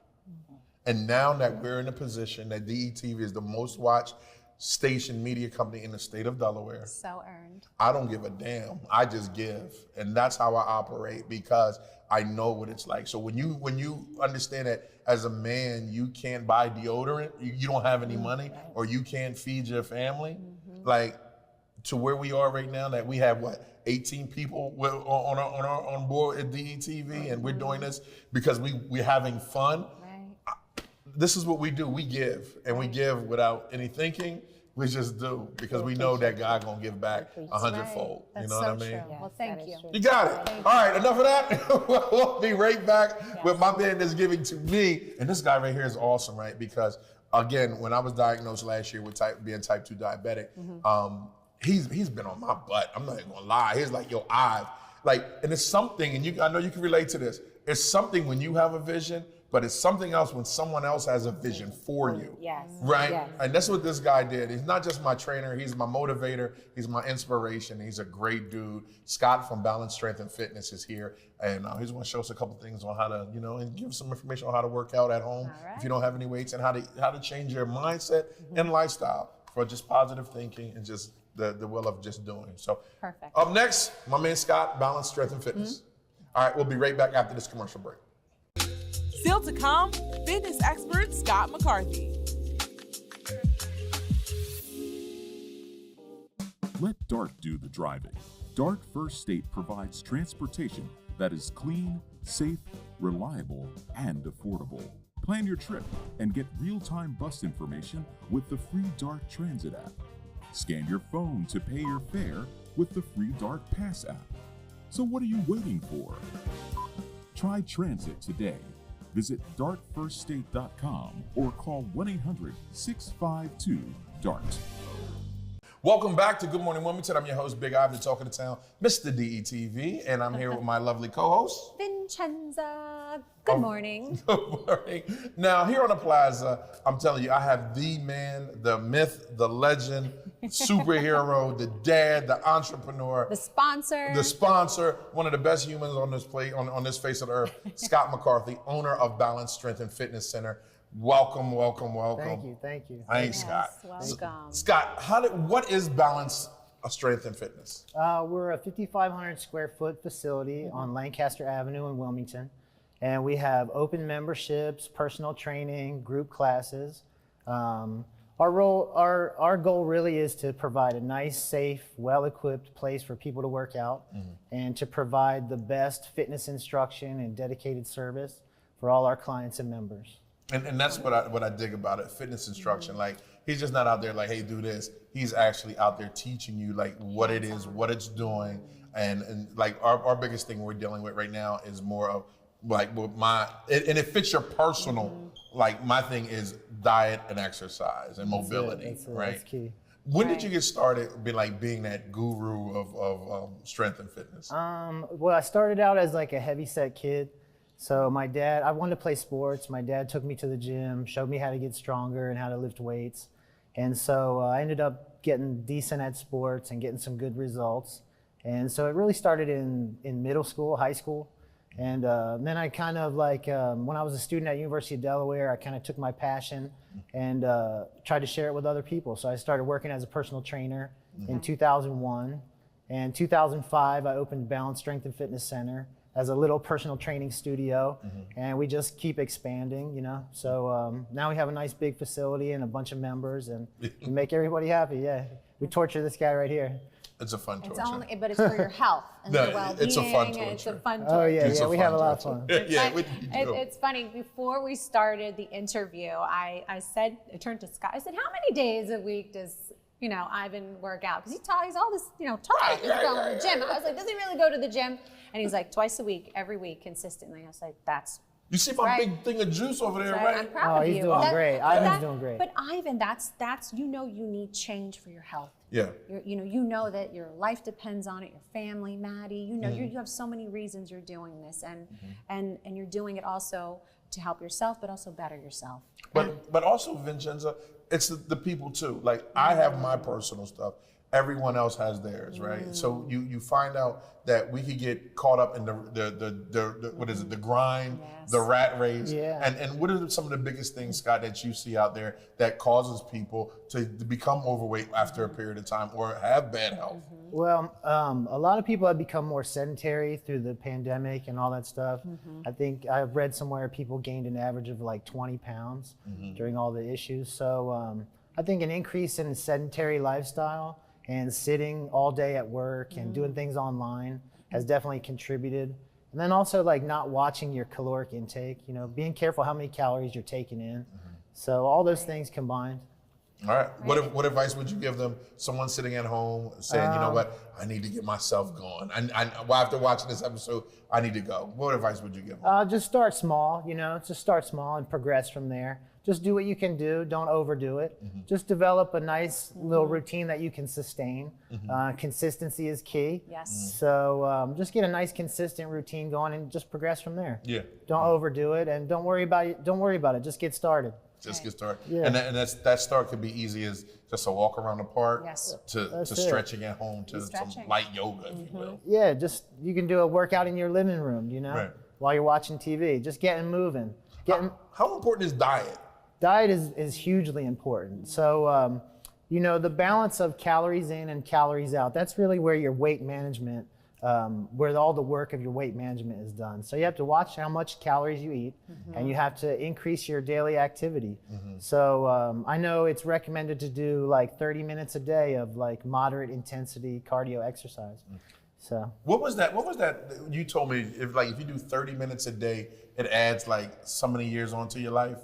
And now that we're in a position that DETV is the most watched station media company in the state of Delaware. So earned. I don't give a damn. I just give. And that's how I operate, because I know what it's like. So when you understand that as a man, you can't buy deodorant, you don't have any money, or you can't feed your family, like to where we are right now, that we have 18 people on board at DETV, and we're doing this because we're having fun. This is what we do. We give, and we give without any thinking. We just do, because we know that God gonna give back 100-fold. You know what I mean? True. Well, thank you. You got it. All right, enough of that. We'll be right back with my man that's giving to me. And this guy right here is awesome, right? Because again, when I was diagnosed last year with being type 2 diabetic, he's been on my butt. I'm not even gonna lie. He's like, yo, and it's something, and I know you can relate to this. It's something when you have a vision, but it's something else when someone else has a vision for you. Yes. Right? Yes. And that's what this guy did. He's not just my trainer, he's my motivator, he's my inspiration, he's a great dude. Scott from Balance Strength and Fitness is here, and he's gonna show us a couple things on how to, and give some information on how to work out at home if you don't have any weights, and how to change your mindset and lifestyle for just positive thinking and just the will of just doing. So Perfect. Up next, my man Scott, Balance Strength and Fitness. All right, we'll be right back after this commercial break. Still to come, fitness expert Scott McCarthy. Let DART do the driving. DART First State provides transportation that is clean, safe, reliable, and affordable. Plan your trip and get real-time bus information with the free DART Transit app. Scan your phone to pay your fare with the free DART Pass app. So what are you waiting for? Try transit today. Visit dartfirststate.com or call 1-800-652-DART. Welcome back to Good Morning Wilmington. I'm your host, Big Ivan, talking to town, Mr. DETV, and I'm here with my lovely co-host, Vincenza. Good morning. Good morning. Now, here on the plaza, I'm telling you, I have the man, the myth, the legend, superhero, the dad, the entrepreneur, The sponsor. one of the best humans on this on this face of the earth, Scott McCarthy, owner of Balance Strength and Fitness Center. Welcome. Thank you. Thanks, Scott. Welcome. Scott, what is Balance Strength and Fitness? We're a 5,500 square foot facility on Lancaster Avenue in Wilmington, and we have open memberships, personal training, group classes. Our goal really is to provide a nice, safe, well-equipped place for people to work out, and to provide the best fitness instruction and dedicated service for all our clients and members. And that's what I dig about it, fitness instruction. Like, he's just not out there like, hey, do this. He's actually out there teaching you like what it is, what it's doing. And like our biggest thing we're dealing with right now is more of like and it fits your personal, like my thing is diet and exercise and mobility, right? That's key. When did you get started being that guru of strength and fitness? Well, I started out as like a heavyset kid. So I wanted to play sports. My dad took me to the gym, showed me how to get stronger and how to lift weights. And so I ended up getting decent at sports and getting some good results. And so it really started in middle school, high school. And then I kind of like, when I was a student at University of Delaware, I kind of took my passion and tried to share it with other people. So I started working as a personal trainer in 2001. And 2005, I opened Balance Strength and Fitness Center as a little personal training studio. And we just keep expanding, you know. So now we have a nice big facility and a bunch of members, and we make everybody happy, yeah. We torture this guy right here. It's a fun torture. But it's for your health and your well-being. It's a fun torture. It's a fun torture. Oh yeah, we have a lot of fun. It's funny, before we started the interview, I turned to Scott, I said, how many days a week does Ivan work out? Because he's all this, talk. He's going to the gym. I was like, does he really go to the gym? And he's like, twice a week, every week, consistently. I was like, that's You see my big thing of juice over there, right? I'm proud of you. He's doing great. Ivan's doing great. But Ivan, that's you need change for your health. Yeah. You know that your life depends on it, your family, Maddie. You have so many reasons you're doing this, and you're doing it also to help yourself, but also better yourself. But also, Vincenza, it's the people too. Like I have my personal stuff. Everyone else has theirs, right? So you find out that we could get caught up in the what is it, the grind, the rat race. And what are some of the biggest things, Scott, that you see out there that causes people to become overweight after a period of time or have bad health? Well, a lot of people have become more sedentary through the pandemic and all that stuff. I think I've read somewhere people gained an average of like 20 pounds during all the issues. So I think an increase in sedentary lifestyle and sitting all day at work and doing things online has definitely contributed. And then also like not watching your caloric intake, being careful how many calories you're taking in. So all those things combined. All right. What advice would you give them? Someone sitting at home saying, you know what, I need to get myself going. After watching this episode, I need to go. What advice would you give them? Just start small, just start small and progress from there. Just do what you can do. Don't overdo it. Just develop a nice little routine that you can sustain. Consistency is key. Yes. So just get a nice consistent routine going and just progress from there. Yeah. Don't overdo it and don't worry about it. Don't worry about it. Just get started. Just get started. Yeah. And that start could be easy as just a walk around the park to That's stretching at home to some light yoga, if you will. Yeah, just you can do a workout in your living room, while you're watching TV. Just getting moving. How important is diet? Diet is hugely important. So, the balance of calories in and calories out, that's really where your weight management, where all the work of your weight management is done. So you have to watch how much calories you eat and you have to increase your daily activity. So I know it's recommended to do like 30 minutes a day of like moderate intensity cardio exercise. So what was that you told me if you do 30 minutes a day, it adds like so many years onto your life?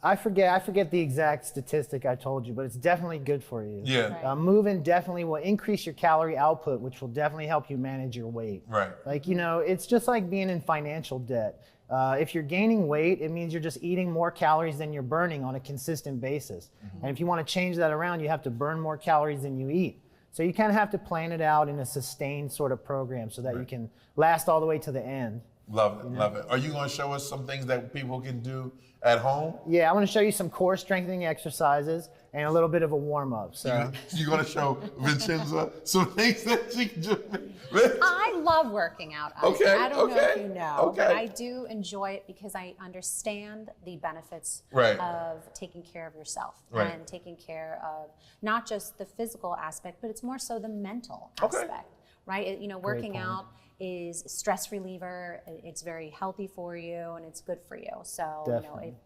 I forget the exact statistic I told you, but it's definitely good for you. Yeah. Moving definitely will increase your calorie output, which will definitely help you manage your weight. Right. Like, it's just like being in financial debt. If you're gaining weight, it means you're just eating more calories than you're burning on a consistent basis. And if you want to change that around, you have to burn more calories than you eat. So you kind of have to plan it out in a sustained sort of program so that you can last all the way to the end. Love it, love it. Are you going to show us some things that people can do at home? Yeah, I want to show you some core strengthening exercises and a little bit of a warm-up. So you're going to show Vincenza some things that she can do? I love working out. Okay, I don't know if you know, okay. but I do enjoy it because I understand the benefits of taking care of yourself and taking care of not just the physical aspect, but it's more so the mental aspect, right? Working out is a stress reliever. It's very healthy for you and it's good for you. So,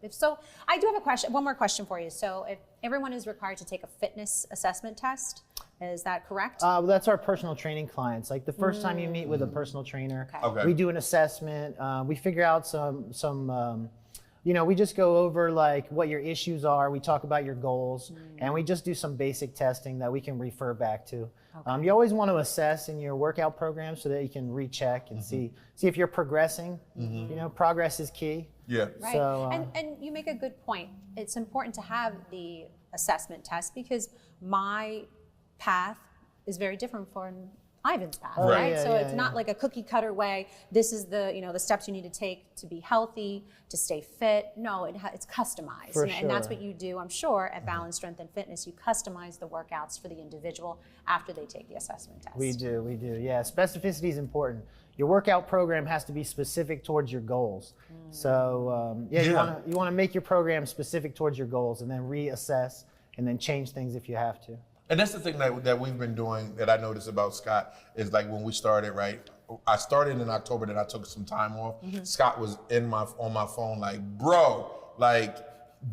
if so, I do have one more question for you. So if everyone is required to take a fitness assessment test, is that correct? That's our personal training clients. Like the first time you meet with a personal trainer, we do an assessment. We figure out some we just go over like what your issues are. We talk about your goals and we just do some basic testing that we can refer back to. You always want to assess in your workout program so that you can recheck and see if you're progressing. Progress is key. Yeah. Right. So, and you make a good point. It's important to have the assessment test because my path is very different from Ivan's path, Oh, right? yeah, So yeah, it's not like a cookie cutter way. This is the the steps you need to take to be healthy, to stay fit. No, it's customized, For and that's sure. what you do. I'm sure at Balance Strength and Fitness, you customize the workouts for the individual after they take the assessment test. We do. Yeah, specificity is important. Your workout program has to be specific towards your goals. So you want to make your program specific towards your goals, and then reassess, and then change things if you have to. And that's the thing that we've been doing that I noticed about Scott is like when we started, right? I started in October, then I took some time off. Scott was on my phone like, bro, like,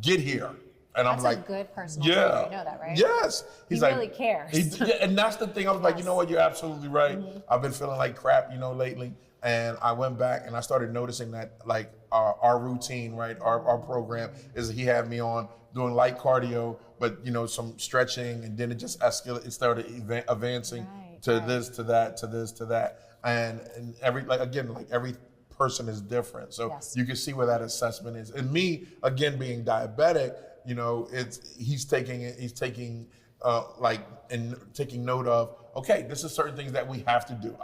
get here. And I'm like, that's a good personal trainer. You know that, right? Yes. He really cares. And that's the thing. I was like, you know what? You're absolutely right. I've been feeling like crap, lately. And I went back and I started noticing that like our routine, right? Our program is he had me on doing light cardio, but some stretching, and then it just escalated. It started advancing to this, to that, to this, to that. And every person is different. So you can see where that assessment is. And me, again, being diabetic, he's taking note of, okay, this is certain things that we have to do.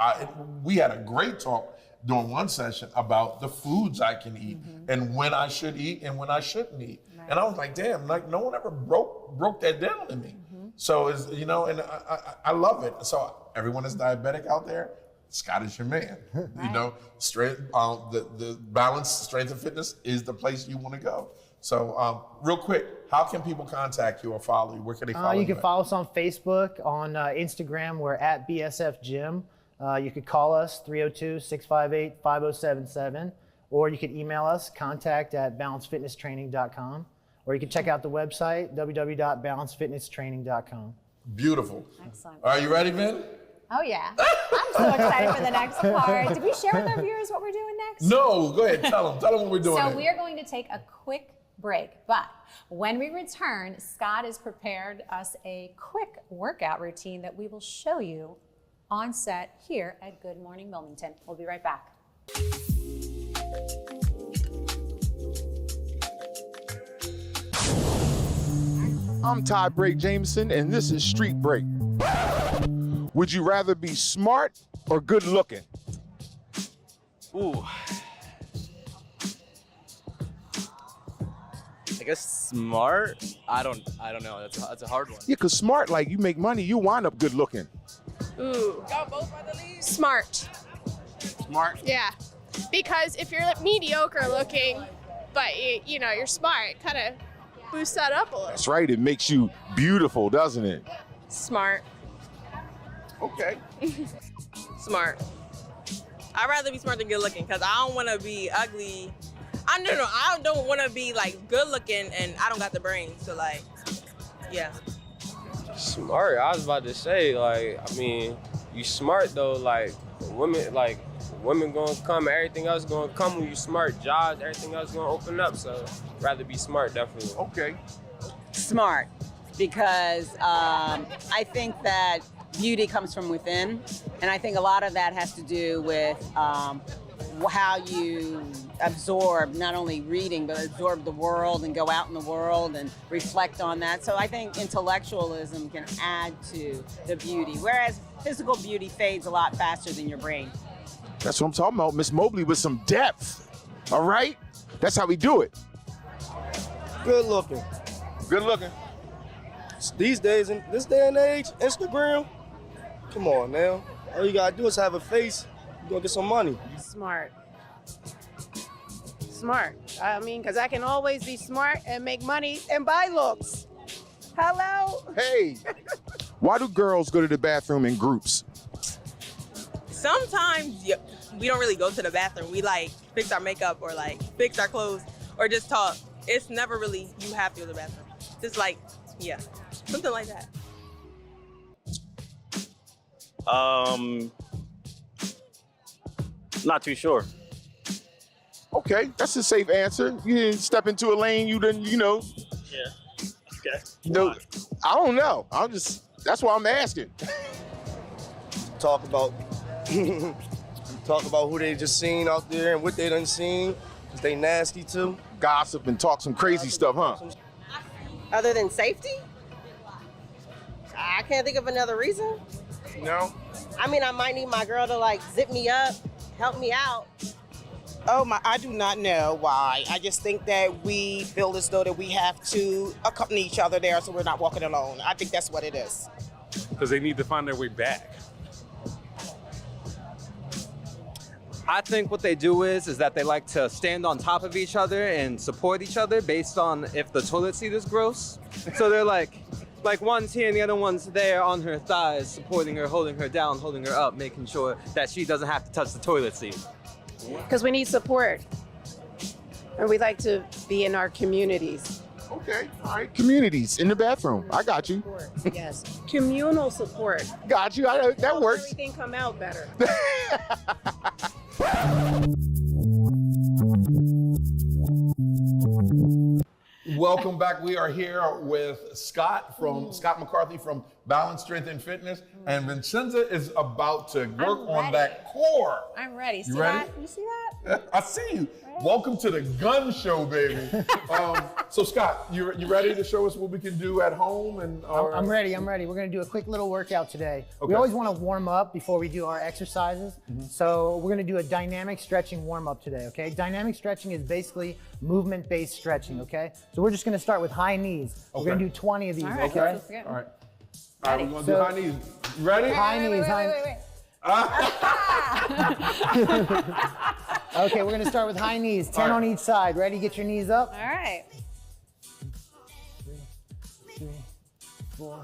We had a great talk during one session about the foods I can eat and when I should eat and when I shouldn't eat. Right. And I was like, damn, like no one ever broke that down to me. So it's, and I love it. So everyone that's diabetic out there, Scott is your man. Right. Strength, the Balanced Strength and Fitness is the place you want to go. So real quick, how can people contact you or follow you? Where can they follow you? You can follow us on Facebook, on Instagram. We're at BSF Gym. You could call us 302-658-5077, or you could email us contact@balancedfitnesstraining.com, or you can check out the website www.balancedfitnesstraining.com. Beautiful. Excellent. Are you ready, Vin? Oh yeah, I'm so excited for the next part. Did we share with our viewers what we're doing next? No, go ahead, tell them what we're doing. So we are going to take a quick break, but when we return, Scott has prepared us a quick workout routine that we will show you on set here at Good Morning Wilmington. We'll be right back. I'm Todd Brake Jameson, and this is Street Break. Would you rather be smart or good looking? Ooh. I guess smart? I don't know. That's a hard one. Yeah, because smart, like you make money, you wind up good looking. Ooh. Smart. Smart? Yeah. Because if you're mediocre looking, but you're smart, kind of boosts that up a little. That's right, it makes you beautiful, doesn't it? Smart. Okay. Smart. I'd rather be smart than good looking because I don't want to be ugly. I don't want to be like good looking and I don't got the brains. So like, yeah. Smart. I was about to say you smart though. Like women gonna come. Everything else gonna come when you smart. Jobs, everything else gonna open up. So rather be smart, definitely. Okay. Smart, because I think that beauty comes from within, and I think a lot of that has to do with how you absorb not only reading, but absorb the world and go out in the world and reflect on that. So I think intellectualism can add to the beauty, whereas physical beauty fades a lot faster than your brain. That's what I'm talking about, Miss Mobley, with some depth. All right? That's how we do it. Good looking. Good looking. These days, in this day and age, Instagram, come on now. All you gotta do is have a face, you're gonna get some money. Smart. I mean, because I can always be smart and make money and buy looks. Hello? Hey, why do girls go to the bathroom in groups? Sometimes we don't really go to the bathroom. We like fix our makeup or like fix our clothes or just talk. It's never really you have to go to the bathroom. Just like, yeah, something like that. Not too sure. Okay, that's a safe answer. You didn't step into a lane, you didn't, Yeah. Okay. I don't know. That's why I'm asking. Talk about who they just seen out there and what they done seen. Cause they nasty too. Gossip and talk some crazy stuff, huh? Other than safety? I can't think of another reason. No? I mean, I might need my girl to like zip me up, help me out. Oh my, I do not know why. I just think that we feel as though that we have to accompany each other there so we're not walking alone. I think that's what it is. Because they need to find their way back. I think what they do is that they like to stand on top of each other and support each other based on if the toilet seat is gross. So they're like one's here and the other one's there on her thighs, supporting her, holding her down, holding her up, making sure that she doesn't have to touch the toilet seat. Because we need support. And we like to be in our communities. Okay, all right. Communities in the bathroom. I got you. Yes. Communal support. Got you. That works. Everything come out better. Welcome back. We are here with Scott McCarthy from Balance, Strength, and Fitness. And Vincenza is about to work on that core. I'm ready. You ready? You see that? I see you. Welcome to the gun show, baby. So Scott, you ready to show us what we can do at home? And I'm ready. We're gonna do a quick little workout today. Okay. We always want to warm up before we do our exercises. So we're gonna do a dynamic stretching warm up today, okay? Dynamic stretching is basically movement-based stretching, okay? So we're just gonna start with high knees. We're gonna do 20 of these, All right, okay? All right. All right, we're gonna do high knees. You ready? High knees. Wait. Okay, we're gonna start with high knees, 10 on each side. Ready? Get your knees up. All right. 3, 4.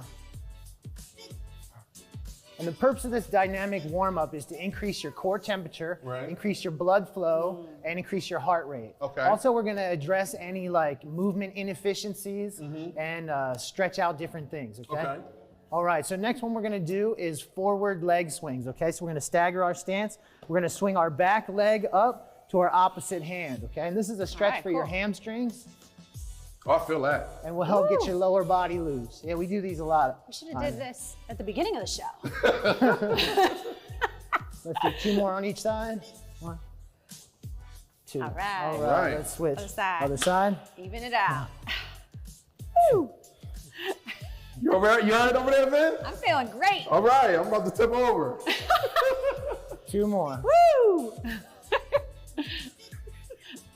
And the purpose of this dynamic warm-up is to increase your core temperature, increase your blood flow, and increase your heart rate. Okay. Also, we're gonna address any like movement inefficiencies and stretch out different things, okay? All right, so next one we're gonna do is forward leg swings, okay? So we're gonna stagger our stance. We're gonna swing our back leg up to our opposite hand, okay? And this is a stretch for your hamstrings. Oh, I feel that. And will help get your lower body loose. Yeah, we do these a lot. We should have did this at the beginning of the show. Let's do 2 more on each side. 1, 2. All right. All right, let's switch. Other side. Other side. Even it out. Woo! You all right over there, man? I'm feeling great. All right, I'm about to tip over. 2 more. Woo!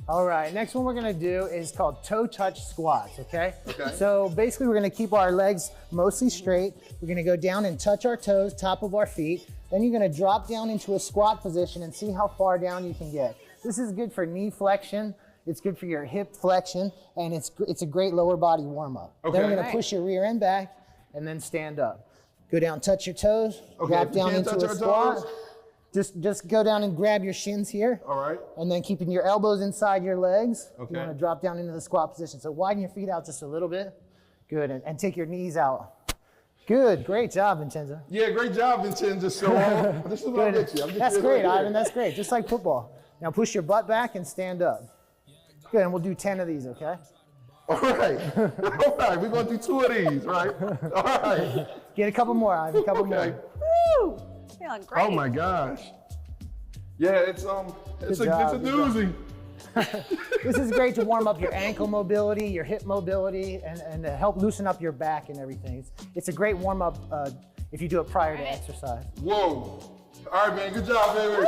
All right, next one we're gonna do is called toe touch squats, okay? So basically we're gonna keep our legs mostly straight. We're gonna go down and touch our toes, top of our feet. Then you're gonna drop down into a squat position and see how far down you can get. This is good for knee flexion. It's good for your hip flexion, and it's a great lower body warm up. Then we're gonna push your rear end back and then stand up. Go down, touch your toes, drop down into a squat. Just go down and grab your shins here. All right. And then keeping your elbows inside your legs. Okay. You want to drop down into the squat position. So widen your feet out just a little bit. Good, and take your knees out. Good, great job, Vincenza. Yeah, great job, Vincenza. So this is what I get you. That's great, Ivan, that's great. Just like football. Now push your butt back and stand up. Good, and we'll do 10 of these, okay? All right. All right, we're going to do 2 of these, right? All right. Get a couple more, Ivan, a couple more. Woo! Feeling great. Oh my gosh. Yeah, it's a doozy. This is great to warm up your ankle mobility, your hip mobility, and to help loosen up your back and everything. It's a great warm up if you do it prior to exercise. Whoa. All right, man, good job, baby.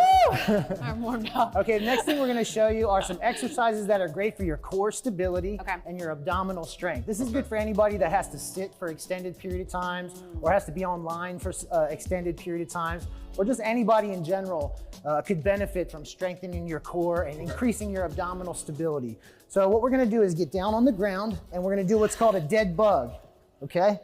I'm warmed up. Okay, the next thing we're gonna show you are some exercises that are great for your core stability and your abdominal strength. This is good for anybody that has to sit for extended period of times or has to be online for extended period of times, or just anybody in general could benefit from strengthening your core and increasing your abdominal stability. So what we're gonna do is get down on the ground and we're gonna do what's called a dead bug, okay?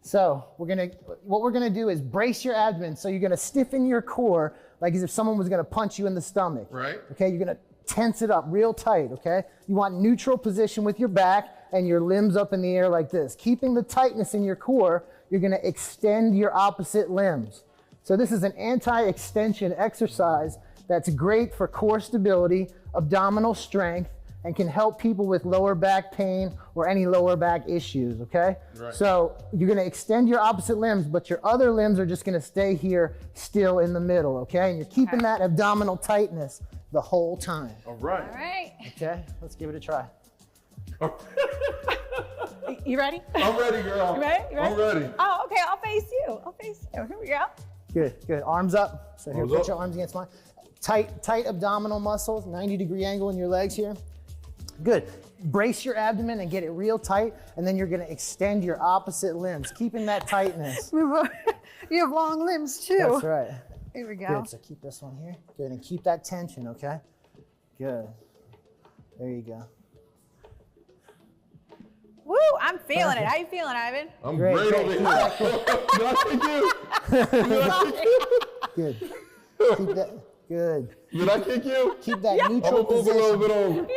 So what we're gonna do is brace your abdomen. So you're gonna stiffen your core like as if someone was gonna punch you in the stomach. Right. Okay, you're gonna tense it up real tight, okay? You want neutral position with your back and your limbs up in the air like this. Keeping the tightness in your core, you're gonna extend your opposite limbs. So this is an anti-extension exercise that's great for core stability, abdominal strength, and can help people with lower back pain or any lower back issues, okay? Right. So you're gonna extend your opposite limbs, but your other limbs are just gonna stay here still in the middle, okay? And you're keeping that abdominal tightness the whole time. All right. All right. Okay, let's give it a try. You ready? I'm ready, girl. You ready? I'm ready. Oh, Okay, I'll face you. Here we go. Good. Arms up. So here, Arms put up. your arms against mine. Tight abdominal muscles, 90-degree angle in your legs here. Good. Brace your abdomen and get it real tight, and then you're gonna extend your opposite limbs, keeping that tightness. You have long limbs too. That's right. Here we go. Good, so keep this one here. Good, and keep that tension, okay? Good. There you go. Woo, I'm feeling it. How you feeling, Ivan? I'm great over here. Did I kick you? Good. Keep that. Good. Did I kick you? Keep that neutral I'm gonna move position. a little bit over.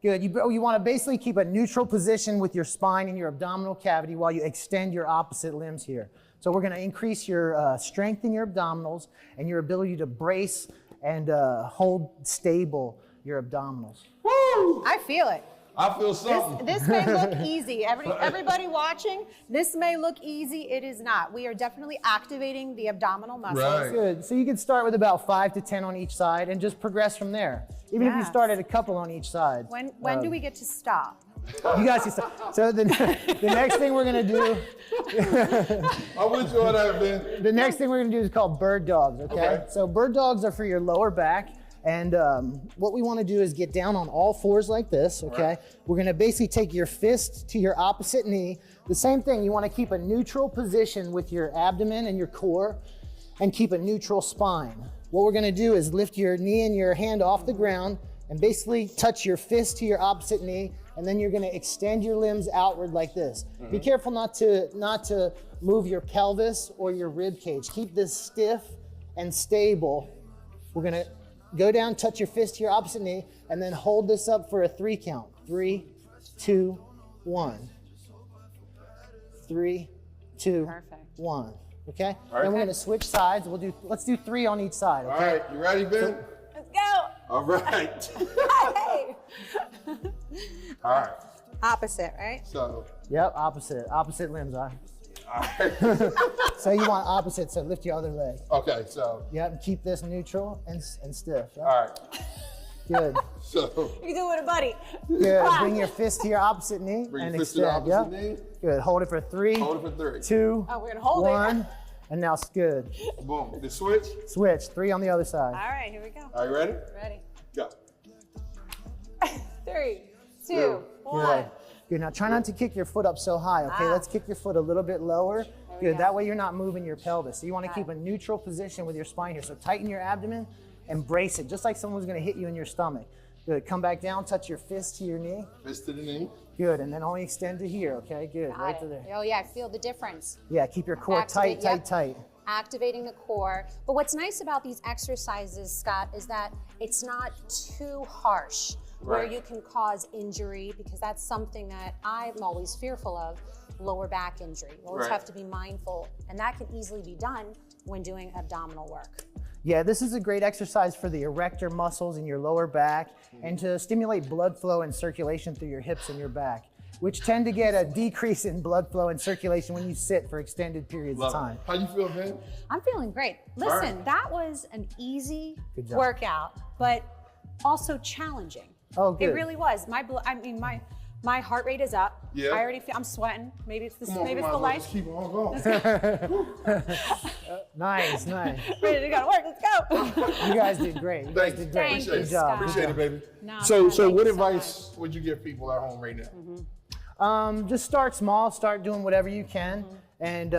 Good. You want to basically keep a neutral position with your spine and your abdominal cavity while you extend your opposite limbs here. So we're going to increase your strength in your abdominals and your ability to brace and hold stable your abdominals. Woo! I feel it. I feel something. This may look easy. Everybody watching, this may look easy. It is not. We are definitely activating the abdominal muscles. Right. Good. So you can start with about 5 to 10 on each side and just progress from there. Even if you start at a couple on each side. When do we get to stop? You guys can start. So the next thing we're gonna do. I'm with you on that, man. The next thing we're gonna do is called bird dogs. Okay. So bird dogs are for your lower back. And what we want to do is get down on all fours like this, okay? Right. We're going to basically take your fist to your opposite knee. The same thing, you want to keep a neutral position with your abdomen and your core and keep a neutral spine. What we're going to do is lift your knee and your hand off the ground and basically touch your fist to your opposite knee, and then you're going to extend your limbs outward like this. Be careful not to move your pelvis or your rib cage. Keep this stiff and stable. We're going to go down, touch your fist to your opposite knee, and then hold this up for a 3 count. 3, 2, 1. 3, 2, 1. Okay? All right. Then we're gonna switch sides. Let's do 3 on each side. Okay? All right, you ready, Ben? Let's go. All right. Hey. All right. Opposite, right? So. Yep, opposite limbs. All right. So you want opposite, so lift your other leg. Okay, so. Yep, keep this neutral and stiff. Yep. All right. Good. So. You can do it with a buddy. Good. Bring your fist to your opposite knee Bring and your fist to extend. the opposite knee. Good. Hold it for 3. Hold it for 3. 2. Oh, we're gonna hold 1. it. And now it's good. Boom. The switch. Switch. 3 on the other side. All right, here we go. Are you ready? Ready. Go. 3, 2, 1. Good. Good. Now try not to kick your foot up so high. Okay. Let's kick your foot a little bit lower. Good. That way you're not moving your pelvis. So you want to keep a neutral position with your spine here. So tighten your abdomen and brace it, just like someone's going to hit you in your stomach. Good. Come back down. Touch your fist to your knee. Fist to the knee. Good. And then only extend to here. Okay. Good. Got right it. to there. Oh yeah, I feel the difference. Yeah. Keep your core Activate, tight. Activating the core. But what's nice about these exercises, Scott, is that it's not too harsh where Right. you can cause injury, because that's something that I'm always fearful of, lower back injury. You always Right. have to be mindful, and that can easily be done when doing abdominal work. Yeah, this is a great exercise for the erector muscles in your lower back and to stimulate blood flow and circulation through your hips and your back, which tend to get a decrease in blood flow and circulation when you sit for extended periods Love of time. it. How you feel, Ben? I'm feeling great. Listen, right. that was an easy Good job. workout, but also challenging. Oh, good. It really was. My heart rate is up. Yeah. I already feel, I'm sweating. Maybe it's Come on, maybe it's might the as well light. just keep on going. Nice. Ready to go to work. Let's go. You guys did great. You guys did great. Thank you, Good job. Appreciate it, baby. No, So thank what you advice would you give people at home right now? Just start small, start doing whatever you can, and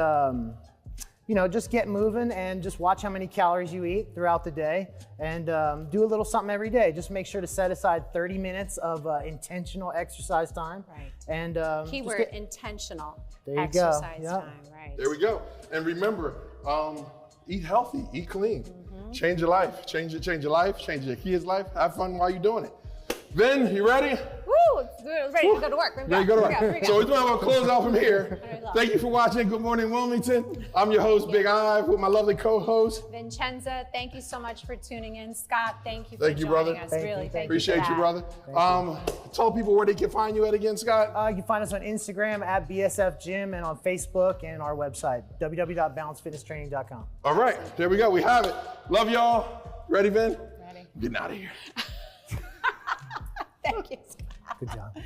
just get moving and just watch how many calories you eat throughout the day, and do a little something every day. Just make sure to set aside 30 minutes of intentional exercise time. Right. And Keyword intentional There you go. exercise Yep. time. Right. There we go. And remember, eat healthy, eat clean. Change your life. Change your life. Change your kids' life. Have fun while you're doing it. Ben, you ready? Woo! Ready to go to work. Ready to go to work. So we're going to close out from here. Thank you for watching Good Morning Wilmington. I'm your host, Big Ive, with my lovely co-host. Vincenza, thank you so much for tuning in. Scott, thank you for Thank you, joining brother. us. Really, thank Appreciate you, for you, that. brother. Tell people where they can find you at again, Scott. You can find us on Instagram at BSF Gym and on Facebook and our website, www.balancefitnesstraining.com. All right, there we go. We have it. Love y'all. Ready, Ben? Ready. Getting out of here. Thank you, Scott. Good job.